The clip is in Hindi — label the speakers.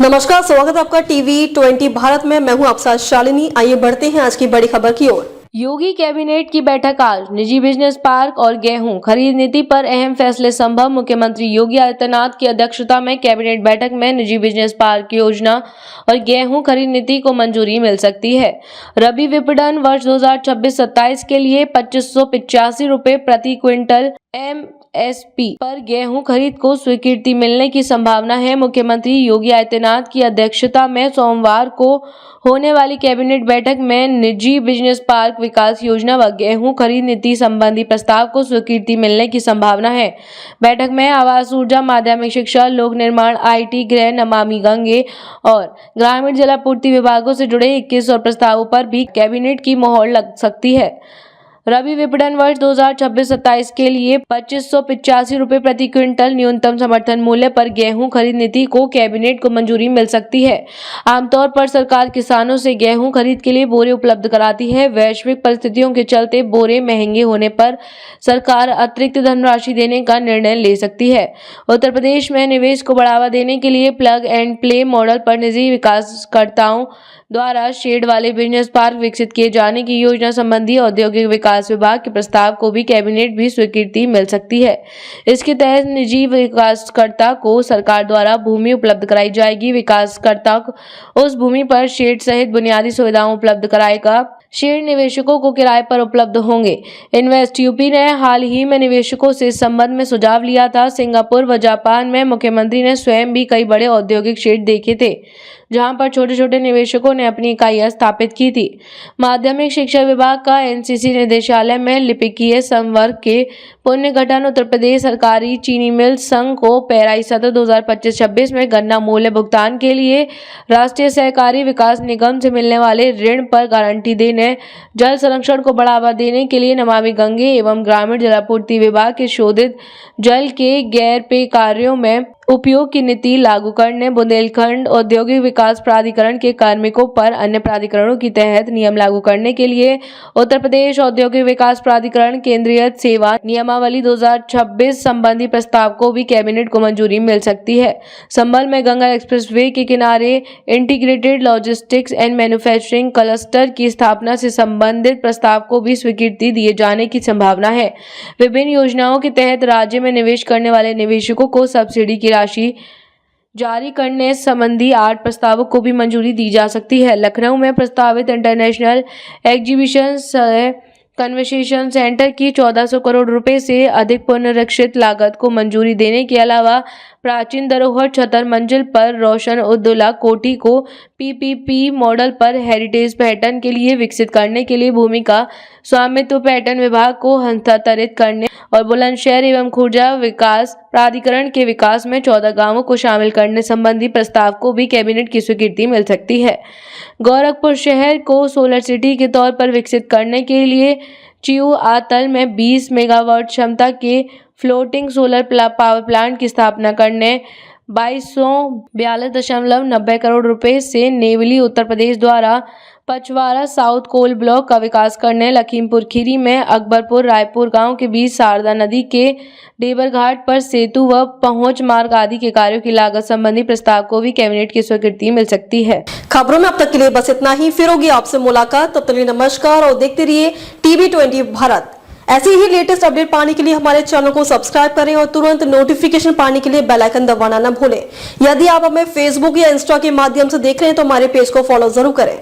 Speaker 1: नमस्कार, स्वागत है आपका टीवी 20 भारत में। मैं हूं आपके साथ शालिनी। आइए बढ़ते हैं आज की बड़ी खबर की ओर।
Speaker 2: योगी कैबिनेट की बैठक आज। निजी बिजनेस पार्क और गेहूं खरीद नीति पर अहम फैसले संभव। मुख्यमंत्री योगी आदित्यनाथ की अध्यक्षता में कैबिनेट बैठक में निजी बिजनेस पार्क योजना और गेहूं खरीद नीति को मंजूरी मिल सकती है। रबी विपणन वर्ष 2026-27 के लिए 2585 रुपए प्रति क्विंटल MSP पर गेहूं खरीद को स्वीकृति मिलने की संभावना है। मुख्यमंत्री योगी आदित्यनाथ की अध्यक्षता में सोमवार को होने वाली कैबिनेट बैठक में निजी बिजनेस पार्क विकास योजना व गेहूं खरीद नीति संबंधी प्रस्ताव को स्वीकृति मिलने की संभावना है। बैठक में आवास, ऊर्जा, माध्यमिक शिक्षा, लोक निर्माण, IT, गृह, नमामि गंगे और ग्रामीण जलापूर्ति विभागों से जुड़े 21 और प्रस्तावों पर भी कैबिनेट की मोहर लग सकती है। रबी विपणन वर्ष 2026-27 के लिए 2585 रुपए प्रति क्विंटल न्यूनतम समर्थन मूल्य पर गेहूं खरीद नीति को कैबिनेट को मंजूरी मिल सकती है। आमतौर पर सरकार किसानों से गेहूं खरीद के लिए बोरे उपलब्ध कराती है। वैश्विक परिस्थितियों के चलते बोरे महंगे होने पर सरकार अतिरिक्त धनराशि देने का निर्णय ले सकती है। उत्तर प्रदेश में निवेश को बढ़ावा देने के लिए प्लग एंड प्ले मॉडल पर निजी विकासकर्ताओं द्वारा शेड वाले बिजनेस पार्क विकसित किए जाने की योजना संबंधी औद्योगिक विकास विभाग के प्रस्ताव को भी कैबिनेट भी स्वीकृति मिल सकती है। इसके तहत निजी विकासकर्ता को सरकार द्वारा भूमि उपलब्ध कराई जाएगी। विकासकर्ता उस भूमि पर शेड सहित बुनियादी सुविधाएं उपलब्ध कराएगा। शेड निवेशकों को किराए पर उपलब्ध होंगे। इन्वेस्ट यूपी ने हाल ही में निवेशकों से इस संबंध में सुझाव लिया था। सिंगापुर व जापान में मुख्यमंत्री ने स्वयं भी कई बड़े औद्योगिक शेड देखे थे, जहां पर छोटे छोटे निवेशकों ने अपनी इकाइयां स्थापित की थी। माध्यमिक शिक्षा विभाग का NCC निदेशालय में लिपिकीय संवर्ग के पुनर्गठन उत्तर प्रदेश सरकारी चीनी मिल संघ को पेराई सत्र 2025-26 में गन्ना मूल्य भुगतान के लिए राष्ट्रीय सहकारी विकास निगम से मिलने वाले ऋण पर गारंटी देने, जल संरक्षण को बढ़ावा देने के लिए नमामि गंगे एवं ग्रामीण जलापूर्ति विभाग के शोधित जल के गैर पेय कार्यों में उपयोग की नीति लागू करने, बुंदेलखंड औद्योगिक विकास प्राधिकरण के कार्मिकों पर अन्य प्राधिकरणों की तहत नियम लागू करने के लिए उत्तर प्रदेश औद्योगिक विकास प्राधिकरण केंद्रीय सेवा नियमावली 2026 संबंधी प्रस्ताव को भी कैबिनेट को मंजूरी मिल सकती है। संभल में गंगा एक्सप्रेसवे के किनारे integrated logistics and manufacturing cluster की स्थापना से संबंधित प्रस्ताव को भी स्वीकृति दिए जाने की संभावना है। विभिन्न योजनाओं के तहत राज्य में निवेश करने वाले निवेशकों को सब्सिडी की राशि जारी करने संबंधी 8 प्रस्तावों को भी मंजूरी दी जा सकती है। लखनऊ में प्रस्तावित इंटरनेशनल एग्जीबिशन कन्वेंशन सेंटर की 1400 करोड़ रुपए से अधिक पुनरीक्षित लागत को मंजूरी देने के अलावा प्राचीन धरोहर 76 मंजिल पर रोशन उद्दौला कोठी को PPP मॉडल पर हेरिटेज पैटर्न के लिए विकसित करने के लिए भूमि का स्वामित्व पैटर्न विभाग को हस्तांतरित करने और बुलंदशहर एवं खुर्जा विकास प्राधिकरण के विकास में 14 गांवों को शामिल करने संबंधी प्रस्ताव को भी कैबिनेट की स्वीकृति मिल सकती है। गोरखपुर शहर को सोलर सिटी के तौर पर विकसित करने के लिए चिऊ आतल में 20 मेगावाट क्षमता के फ्लोटिंग सोलर पावर प्लांट की स्थापना करने 2242.90 करोड़ रुपए से नेवली उत्तर प्रदेश द्वारा पचवारा साउथ कोल ब्लॉक का विकास करने, लखीमपुर खीरी में अकबरपुर रायपुर गांव के बीच शारदा नदी के डेबर घाट पर सेतु व पहुंच मार्ग आदि के कार्यों की लागत संबंधी प्रस्ताव को भी कैबिनेट की स्वीकृति मिल सकती है।
Speaker 1: खबरों में अब तक के लिए बस इतना ही। फिर होगी आपसे मुलाकात, तब तक के लिए नमस्कार और देखते रहिए टीवी 20 भारत। ऐसे ही लेटेस्ट अपडेट पाने के लिए हमारे चैनल को सब्सक्राइब करें और तुरंत नोटिफिकेशन पाने के लिए बेल आइकन दबाना न भूलें। यदि आप हमें फेसबुक या इंस्टा के माध्यम से देख रहे हैं तो हमारे पेज को फॉलो जरूर करें।